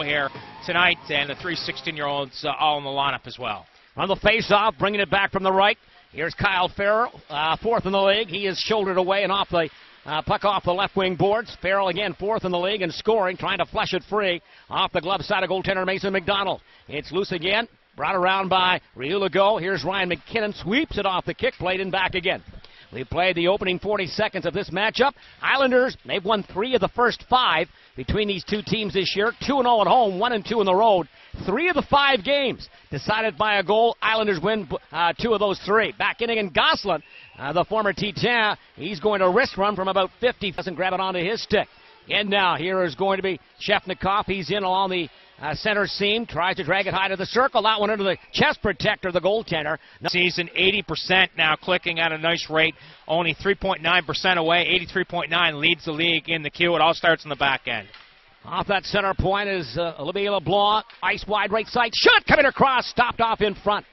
here tonight, and the 3 16-year-olds all in the lineup as well. On the face-off, bringing it back from the right. Here's Kyle Farrell, fourth in the league. He is shouldered away and off the puck off the left wing boards. Farrell again fourth in the league and scoring, trying to flush it free off the glove side of goaltender Mason McDonald. It's loose again, brought around by Riulago. Here's Ryan McKinnon, sweeps it off the kick plate and back again. We played the opening 40 seconds of this matchup. Islanders, they've won 3 of the first 5 between these two teams this year. 2-0 at home, 1-2 on the road. 3 of the 5 games decided by a goal. Islanders win 2 of those 3. Back in again, Gosselin, the former Titan. He's going to wrist run from about 50. Doesn't grab it onto his stick. And now here is going to be Svechnikov. He's in along the center seam, tries to drag it high to the circle. That one into the chest protector, the goaltender. Season 80% now, clicking at a nice rate. Only 3.9% away. 83.9 leads the league in the queue. It all starts in the back end. Off that center point is Olivier LeBlanc. Ice wide right side. Shot coming across. Stopped off in front.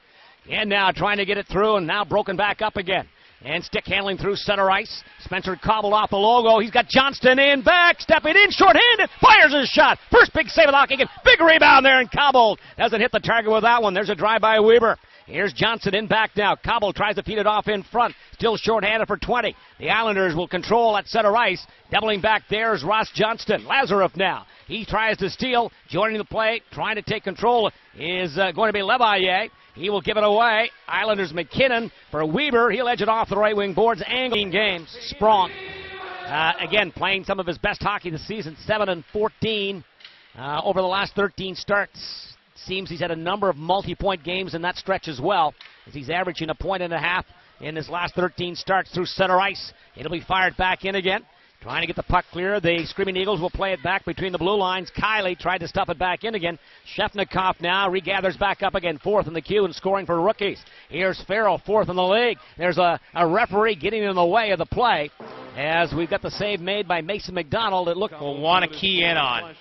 And now trying to get it through, and now broken back up again. And stick handling through center ice. Spencer cobbled off the logo. He's got Johnston in back. Stepping in short-handed. Fires his shot. First big save of the hockey game. Big rebound there and Cobble doesn't hit the target with that one. There's a drive by Weber. Here's Johnson in back now. Cobble tries to feed it off in front. Still short-handed for 20. The Islanders will control at center ice. Doubling back there is Ross Johnston. Lazarev now. He tries to steal. Joining the play. Trying to take control is going to be Levaille. He will give it away. Islanders McKinnon for Weber. He'll edge it off the right wing boards. Angling games. Sprong. Again, playing some of his best hockey this season. 7-14 over the last 13 starts. Seems he's had a number of multi-point games in that stretch as well, as he's averaging 1.5 points in his last 13 starts through center ice. It'll be fired back in again. Trying to get the puck clear. The Screaming Eagles will play it back between the blue lines. Kiley tried to stuff it back in again. Svechnikov now regathers back up again. Fourth in the queue and scoring for rookies. Here's Farrell, fourth in the league. There's a referee getting in the way of the play as we've got the save made by Mason McDonald. It looked We'll want to key in on.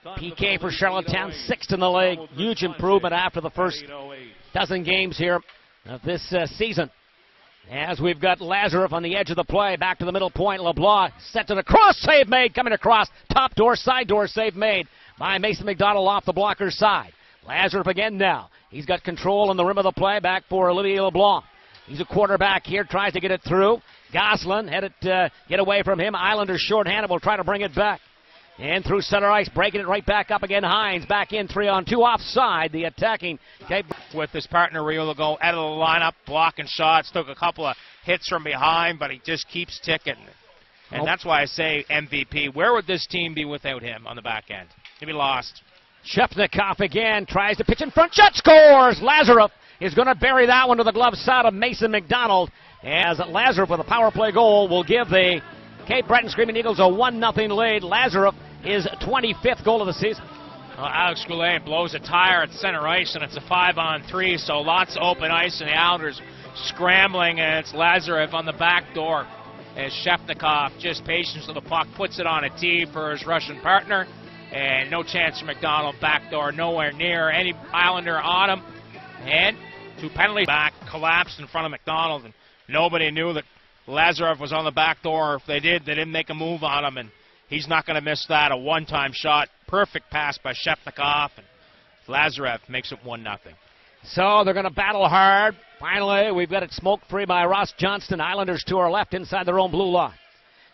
PK for Charlottetown, sixth in the league. Huge improvement after the first dozen games here of this season. As we've got Lazarev on the edge of the play, back to the middle point. LeBlanc sets it across, save made, coming across. Top door, side door, save made by Mason McDonald off the blocker's side. Lazarev again now. He's got control on the rim of the play, back for Olivier LeBlanc. He's a quarterback here, tries to get it through. Gosselin had it get away from him. Islanders shorthanded, will try to bring it back. And through center ice, breaking it right back up again. Hines back in 3-on-2 offside. The attacking Cape with his partner Riulago out of the lineup, blocking shots. Took a couple of hits from behind, but he just keeps ticking. And that's why I say MVP. Where would this team be without him on the back end? He'd be lost. Svechnikov again tries to pitch in front. Shot scores! Lazarev is going to bury that one to the glove side of Mason McDonald. As Lazarev with a power play goal will give the Cape Breton Screaming Eagles a 1-0 lead. Lazarev his 25th goal of the season. Alex Goulet blows a tire at center ice, and it's a 5-on-3, so lots of open ice, and the Islanders scrambling, and it's Lazarev on the back door as Svechnikov just patience with the puck, puts it on a tee for his Russian partner, and no chance for McDonald. Back door, nowhere near any Islander on him, and 2 penalties back, collapsed in front of McDonald, and nobody knew that Lazarev was on the back door. If they did, they didn't make a move on him, and he's not going to miss that. A one-time shot. Perfect pass by Svechnikov, and Lazarev makes it 1-0. So they're going to battle hard. Finally, we've got it smoked free by Ross Johnston. Islanders to our left inside their own blue line.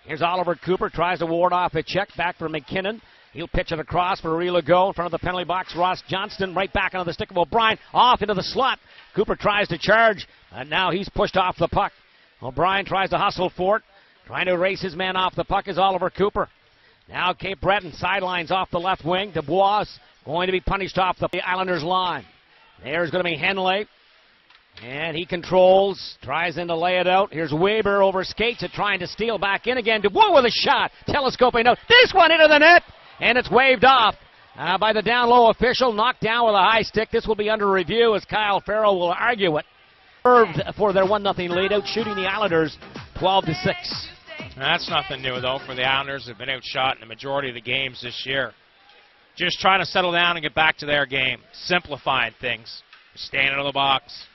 Here's Oliver Cooper. Tries to ward off a check. Back for McKinnon. He'll pitch it across for Riulago in front of the penalty box. Ross Johnston right back onto the stick of O'Brien. Off into the slot. Cooper tries to charge, and now he's pushed off the puck. O'Brien tries to hustle for it. Trying to erase his man off the puck is Oliver Cooper. Now Cape Breton sidelines off the left wing. Dubois going to be punished off the Islanders line. There's going to be Henley. And he controls. Tries in to lay it out. Here's Weber over skates it, trying to steal back in again. Dubois with a shot. Telescoping out. This one into the net. And it's waved off by the down low official. Knocked down with a high stick. This will be under review as Kyle Farrell will argue it. For their 1-0 lead, out shooting the Islanders 12-6. That's nothing new, though, for the Islanders. They've been outshot in the majority of the games this year. Just trying to settle down and get back to their game. Simplifying things. Staying out of the box.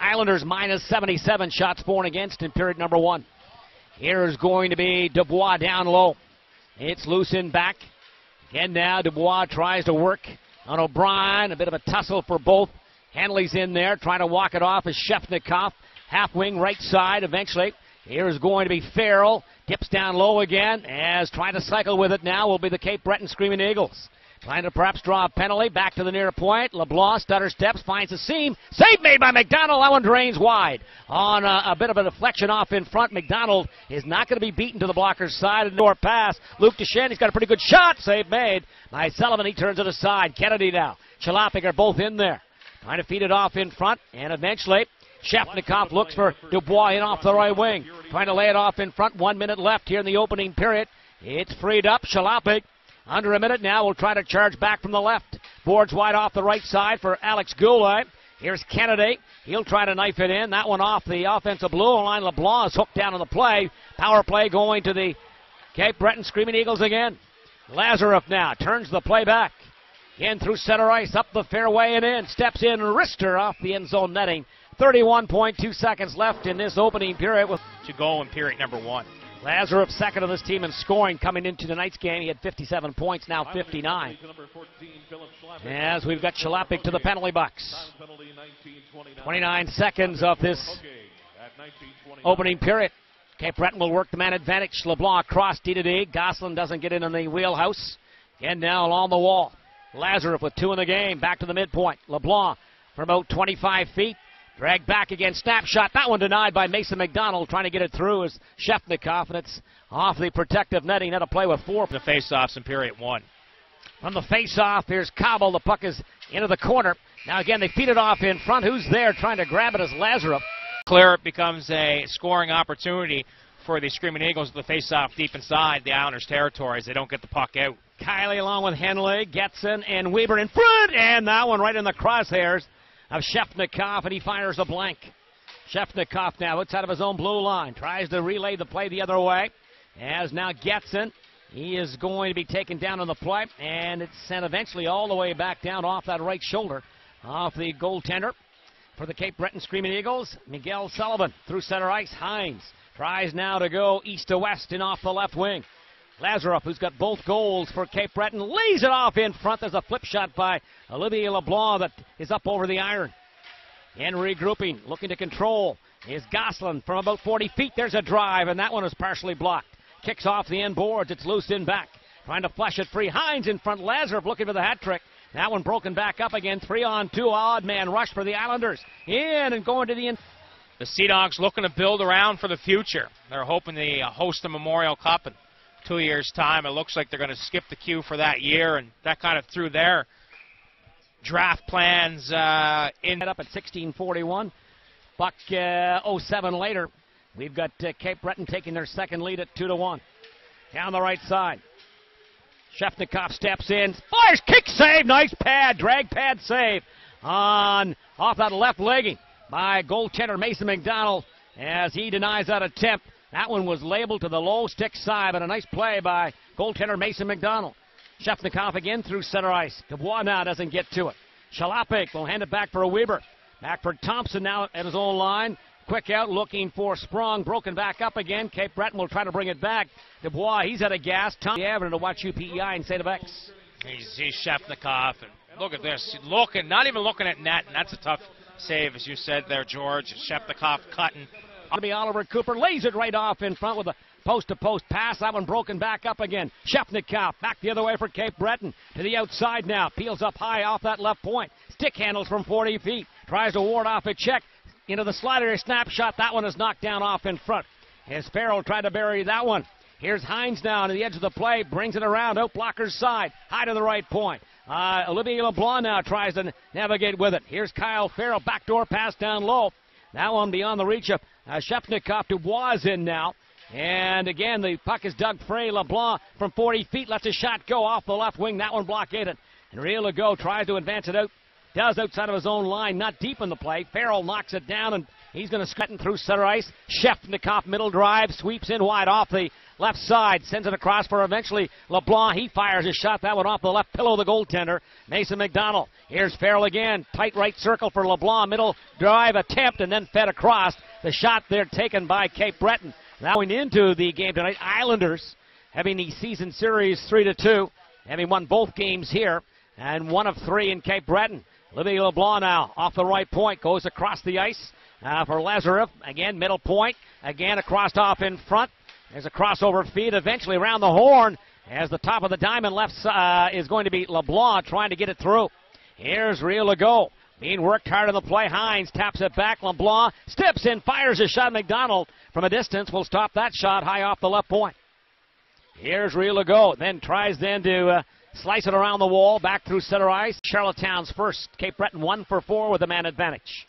Islanders minus 77 shots for and against in period number 1. Here's going to be Dubois down low. It's loose in back. Again now, Dubois tries to work on O'Brien. A bit of a tussle for both. Henley's in there trying to walk it off as Svechnikov. Half wing right side eventually. Here's going to be Farrell. Dips down low again as trying to cycle with it now will be the Cape Breton Screaming Eagles. Trying to perhaps draw a penalty. Back to the near point. LeBlanc stutter steps, finds a seam. Save made by McDonald. That one drains wide. On a bit of a deflection off in front. McDonald is not going to be beaten to the blocker's side. A door pass. Luke Duchesne, he's got a pretty good shot. Save made by Sullivan. He turns it aside. Kennedy now. Chalopik are both in there. Trying to feed it off in front. And eventually, Svechnikov looks for Dubois in off the right wing. Trying to lay it off in front. 1 minute left here in the opening period. It's freed up. Chalopik. Under a minute now, we'll try to charge back from the left. Boards wide off the right side for Alex Goulet. Here's Kennedy. He'll try to knife it in. That one off the offensive blue line. LeBlanc is hooked down on the play. Power play going to the Cape Breton Screaming Eagles again. Lazarev now turns the play back. In through center ice, up the fairway and in. Steps in, Rister off the end zone netting. 31.2 seconds left in this opening period with to go in period number 1. Lazarev second on this team in scoring coming into tonight's game. He had 57 points, now 59. As we've got Chalopik to the penalty box. 29 seconds of this opening period. Cape Breton will work the man advantage. LeBlanc across D to D. Gosselin doesn't get in the wheelhouse. Again now along the wall. Lazarev with 2 in the game. Back to the midpoint. LeBlanc from about 25 feet. Dragged back again, snapshot. That one denied by Mason McDonald, trying to get it through as Svechnikov, and it's off the protective netting. Had to play with 4. The face-offs in period 1. From the face-off, here's Cobble. The puck is into the corner. Now again, they feed it off in front. Who's there trying to grab it is Lazarev. Clear, it becomes a scoring opportunity for the Screaming Eagles with the face-off deep inside the Islanders' territories. They don't get the puck out. Kiley along with Henley, Getson, and Weber in front, and that one right in the crosshairs of Svechnikov, and he fires a blank. Svechnikov now outside of his own blue line. Tries to relay the play the other way. As now Getson. He is going to be taken down on the play, and it's sent eventually all the way back down off that right shoulder. Off the goaltender for the Cape Breton Screaming Eagles. Miguel Sullivan through center ice. Hines tries now to go east to west and off the left wing. Lazarev, who's got both goals for Cape Breton, lays it off in front. There's a flip shot by Olivier LeBlanc that is up over the iron. And regrouping, looking to control, is Gosselin from about 40 feet. There's a drive, and that one is partially blocked. Kicks off the end boards. It's loose in back. Trying to flush it free. Hines in front. Lazarev looking for the hat trick. That one broken back up again. 3-on-2 odd man rush for the Islanders. In and going to the end. The Sea Dogs looking to build around for the future. They're hoping to host the Memorial Cup in 2 years' time. It looks like they're going to skip the queue for that year, and that kind of threw their draft plans in. Up at 16:41. Buck 07 later. We've got Cape Breton taking their second lead at 2-1. Down the right side. Svechnikov steps in, fires, kick save, nice pad, drag pad save on off that left legging by goaltender Mason McDonald as he denies that attempt. That one was labeled to the low stick side, but a nice play by goaltender Mason McDonald. Svechnikov again through center ice. Dubois now doesn't get to it. Chalopik will hand it back for a Weber. Back for Thompson now at his own line. Quick out looking for Sprong. Broken back up again. Cape Breton will try to bring it back. Dubois, he's at a gas. Tom Avenue to watch UPEI and St. of X. He's Svechnikov. And look at this. Looking, not even looking at net. And that's a tough save, as you said there, George. Svechnikov cutting. Oliver Cooper lays it right off in front with a post-to-post pass. That one broken back up again. Svechnikov back the other way for Cape Breton. To the outside now. Peels up high off that left point. Stick handles from 40 feet. Tries to ward off a check. Into the slider snapshot. That one is knocked down off in front. As Farrell tried to bury that one. Here's Hines now to the edge of the play. Brings it around. Out blocker's side. High to the right point. Olivier LeBlanc now tries to navigate with it. Here's Kyle Farrell. Backdoor pass down low. That one beyond the reach of Svechnikov. Dubois in now. And again, the puck is dug free. LeBlanc from 40 feet lets a shot go off the left wing. That one blockaded. And Real to go tries to advance it out. Does outside of his own line, not deep in the play. Farrell knocks it down, and he's going to scutting through center ice. Svechnikov middle drive, sweeps in wide off the left side, sends it across for eventually LeBlanc. He fires his shot. That one off the left pillow of the goaltender, Mason McDonald. Here's Farrell again. Tight right circle for LeBlanc. Middle drive attempt, and then fed across. The shot there taken by Cape Breton. Now going into the game tonight, Islanders having the season series 3-2. having won both games here and 1 of 3 in Cape Breton. Olivier LeBlanc now off the right point, goes across the ice for Lazarev. Again, middle point. Again, across off in front. There's a crossover feed eventually around the horn as the top of the diamond left is going to be LeBlanc trying to get it through. Here's Rio Legault being worked hard on the play. Hines taps it back. LeBlanc steps in, fires a shot. McDonald from a distance will stop that shot high off the left point. Here's Rio Legault, then tries to slice it around the wall, back through center ice. Charlottetown's first. Cape Breton 1 for 4 with a man advantage.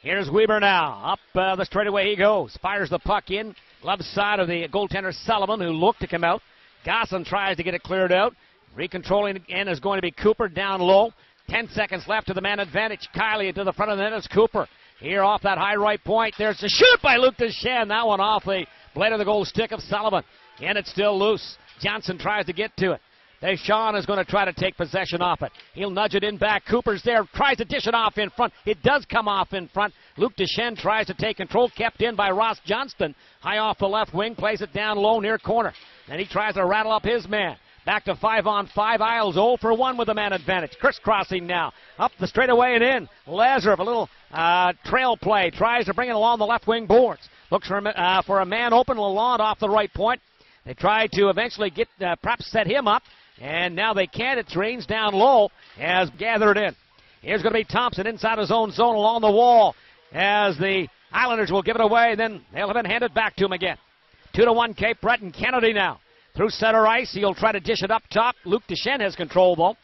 Here's Weber now. Up the straightaway he goes. Fires the puck in. Glove side of the goaltender Sullivan, who looked to come out. Gosselin tries to get it cleared out. Recontrolling again is going to be Cooper down low. 10 seconds left to the man advantage. Kiley to the front of the net is Cooper. Here off that high right point. There's a shoot by Luc Deschênes. That one off the blade of the goal stick of Sullivan. And it's still loose. Johnson tries to get to it. Deschênes is going to try to take possession off it. He'll nudge it in back. Cooper's there. Tries to dish it off in front. It does come off in front. Luc Deschênes tries to take control. Kept in by Ross Johnston. High off the left wing. Plays it down low near corner. And he tries to rattle up his man. Back to 5-on-5. Isles 0 for 1 with a man advantage. Crisscrossing now. Up the straightaway and in. Lazarev, a little trail play. Tries to bring it along the left wing boards. Looks for a man open. Lalonde off the right point. They try to eventually get perhaps set him up. And now they can't. It drains down low as gathered in. Here's going to be Thompson inside his own zone along the wall as the Islanders will give it away. Then they'll have it handed back to him again. 2-1 Cape Breton. Kennedy now through center ice. He'll try to dish it up top. Luc Deschênes has control though.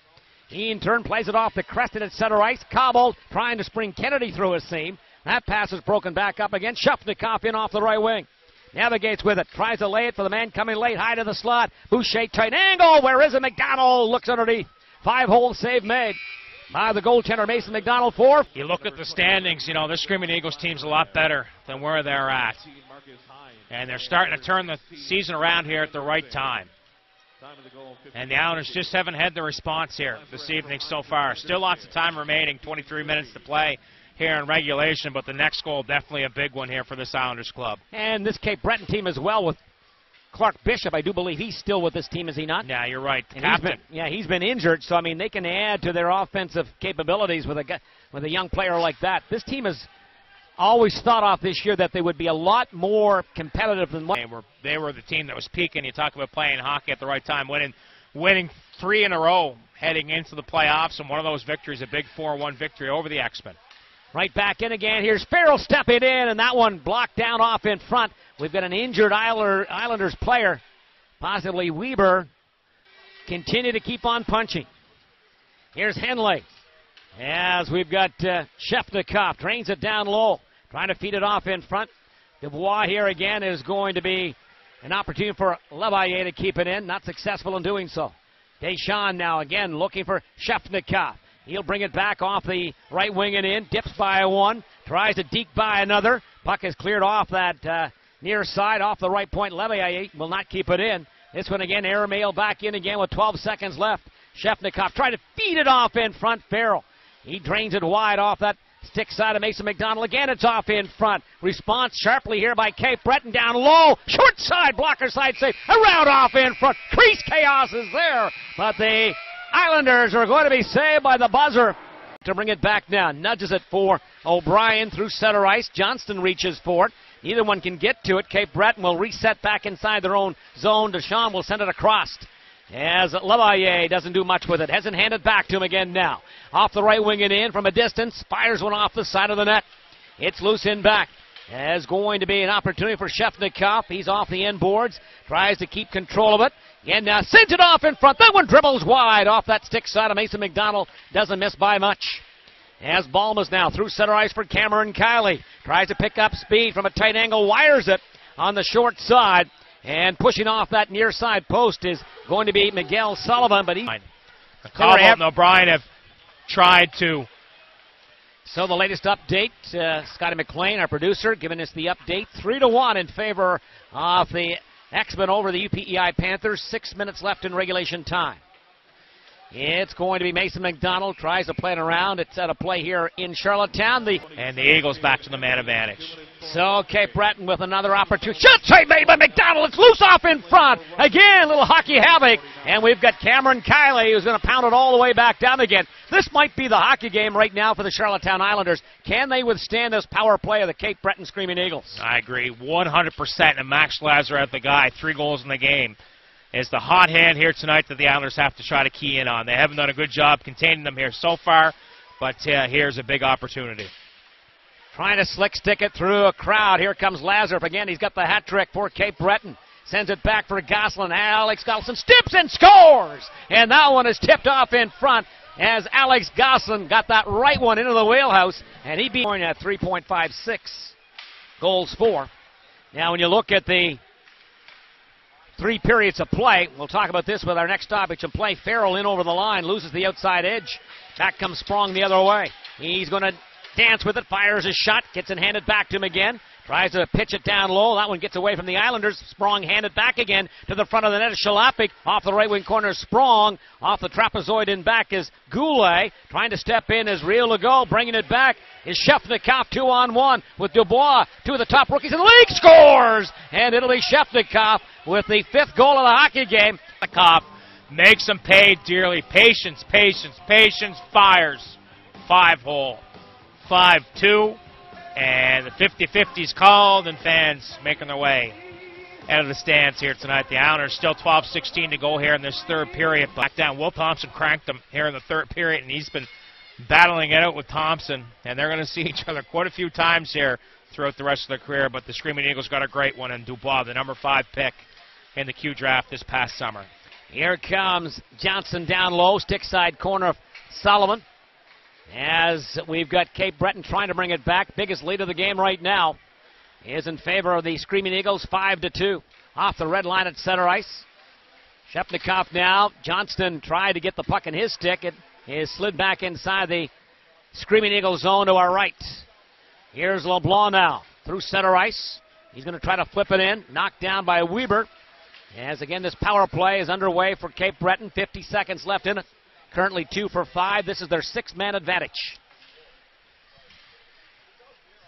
He in turn plays it off the crested at center ice. Cobble trying to spring Kennedy through his seam. That pass is broken back up again. Svechnikov in off the right wing. Navigates with it. Tries to lay it for the man coming late. High to the slot. Boucher tight angle. Where is it? McDonald looks underneath. 5-hole save made by the goaltender Mason McDonald. 4. You look at the standings, you know, this Screaming Eagles team's a lot better than where they're at. And they're starting to turn the season around here at the right time. And the Islanders just haven't had the response here this evening so far. Still lots of time remaining, 23 minutes to play here in regulation, but the next goal definitely a big one here for this Islanders club. And this Cape Breton team as well with Clark Bishop. I do believe he's still with this team, is he not? Yeah, you're right. Captain. He's been injured, so I mean they can add to their offensive capabilities with a young player like that. This team has always thought off this year that they would be a lot more competitive than what they were the team that was peaking. You talk about playing hockey at the right time, winning 3 in a row heading into the playoffs, and one of those victories, a big 4-1 victory over the X-Men. Right back in again. Here's Farrell stepping in, and that one blocked down off in front. We've got an injured Islanders player, possibly Weber. Continue to keep on punching. Here's Henley. As we've got Svechnikov, drains it down low, trying to feed it off in front. Dubois here again is going to be an opportunity for Levaille to keep it in. Not successful in doing so. Deschênes now again looking for Svechnikov. He'll bring it back off the right wing and in. Dips by one. Tries to deke by another. Puck is cleared off that near side off the right point. Levaille will not keep it in. This one again, airmail back in again with 12 seconds left. Svechnikov trying to feed it off in front. Farrell. He drains it wide off that stick side of Mason McDonald. Again, it's off in front. Response sharply here by Cape Breton down low. Short side, blocker side save. Around off in front. Crease chaos is there. But the Islanders are going to be saved by the buzzer to bring it back now. Nudges it for O'Brien through center ice. Johnston reaches for it. Neither one can get to it. Cape Breton will reset back inside their own zone. Deschênes will send it across. As Levaille doesn't do much with it. Hasn't handed back to him again now. Off the right wing and in from a distance. Fires one off the side of the net. It's loose in back. There's going to be an opportunity for Svechnikov. He's off the end boards. Tries to keep control of it. And now sends it off in front. That one dribbles wide off that stick side of Mason McDonald. Doesn't miss by much. As Balmas now through center ice for Cameron Kiley. Tries to pick up speed from a tight angle. Wires it on the short side. And pushing off that near side post is going to be Miguel Sullivan. But Cobble and O'Brien have tried to. So the latest update, Scotty McLean, our producer, giving us the update. 3-1 in favor of the X-Men over the UPEI Panthers. 6 minutes left in regulation time. It's going to be Mason McDonald, tries to play it around. It's at a play here in Charlottetown. And the Eagles back to the man advantage. So Cape Breton with another opportunity. Shot save made by McDonald. It's loose off in front. Again, little hockey havoc. And we've got Cameron Kiley who's going to pound it all the way back down again. This might be the hockey game right now for the Charlottetown Islanders. Can they withstand this power play of the Cape Breton Screaming Eagles? I agree 100%. And Max Lazarev, the guy, 3 goals in the game, is the hot hand here tonight that the Islanders have to try to key in on. They haven't done a good job containing them here so far, but here's a big opportunity. Trying to slick stick it through a crowd. Here comes Lazarev again. He's got the hat trick for Cape Breton. Sends it back for Gosselin. Alex Gosselin steps and scores! And that one is tipped off in front as Alex Gosselin got that right one into the wheelhouse, and he beat at 3.56 goals for. Now when you look at the 3 periods of play, we'll talk about this with our next stoppage of play. Farrell in over the line, loses the outside edge. Back comes Sprong the other way. He's going to dance with it, fires his shot, gets it handed back to him again. Tries to pitch it down low. That one gets away from the Islanders. Sprong handed back again to the front of the net. Shalapik off the right wing corner. Sprong off the trapezoid in back is Goulet. Trying to step in is Rio Legault. Bringing it back is Svechnikov 2-on-1 with Dubois. 2 of the top rookies in the league scores! And it'll be Svechnikov with the 5th goal of the hockey game. Svechnikov makes them pay dearly. Patience, patience, patience. Fires. 5-hole. 5-2. And the 50-50's called, and fans making their way out of the stands here tonight. The Islanders still 12-16 to go here in this 3rd period. Back down. Will Thompson cranked them here in the 3rd period, and he's been battling it out with Thompson. And they're going to see each other quite a few times here throughout the rest of their career. But the Screaming Eagles got a great one in Dubois, the number 5 pick in the Q draft this past summer. Here comes Johnson down low, stick side corner of Sullivan. As we've got Cape Breton trying to bring it back. Biggest lead of the game right now is in favor of the Screaming Eagles, 5-2. Off the red line at center ice. Svechnikov now. Johnston tried to get the puck in his stick. It is slid back inside the Screaming Eagles zone to our right. Here's LeBlanc now through center ice. He's going to try to flip it in. Knocked down by Weber. As again this power play is underway for Cape Breton. 50 seconds left in it. Currently 2 for 5. This is their 6-man advantage.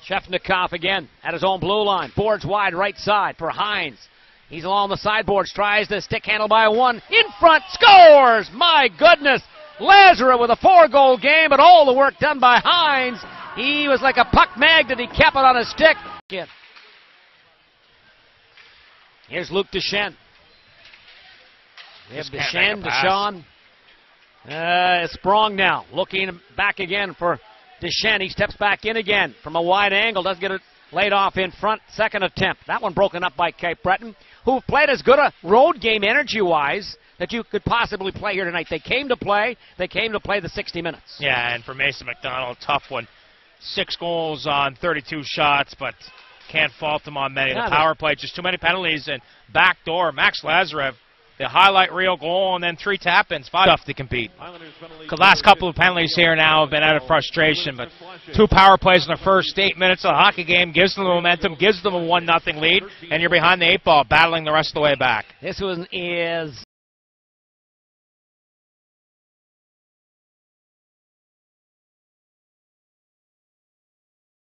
Svechnikov again at his own blue line. Boards wide right side for Hines. He's along the sideboards. Tries to stick handle by 1. In front. Scores! My goodness! Lazarev with a 4-goal game, but all the work done by Hines. He was like a puck magnet. He kept it on his stick. Here's Luke Deschênes. We have Deschênes, Deshawn. Sprong now, looking back again for Deschênes. He steps back in again from a wide angle, doesn't get it laid off in front. 2nd attempt. That one broken up by Cape Breton, who played as good a road game energy-wise that you could possibly play here tonight. They came to play. They came to play the 60 minutes. Yeah, and for Mason McDonald, tough one. 6 goals on 32 shots, but can't fault them on many. The power play, just too many penalties, and backdoor. Max Lazarev, the highlight reel goal, and then 3 tap-ins. 5 tough to compete. The last couple of penalties here now have been out of frustration, but 2 power plays in the first 8 minutes of the hockey game gives them the momentum, gives them a 1-0 lead, and you're behind the 8 ball, battling the rest of the way back. This one is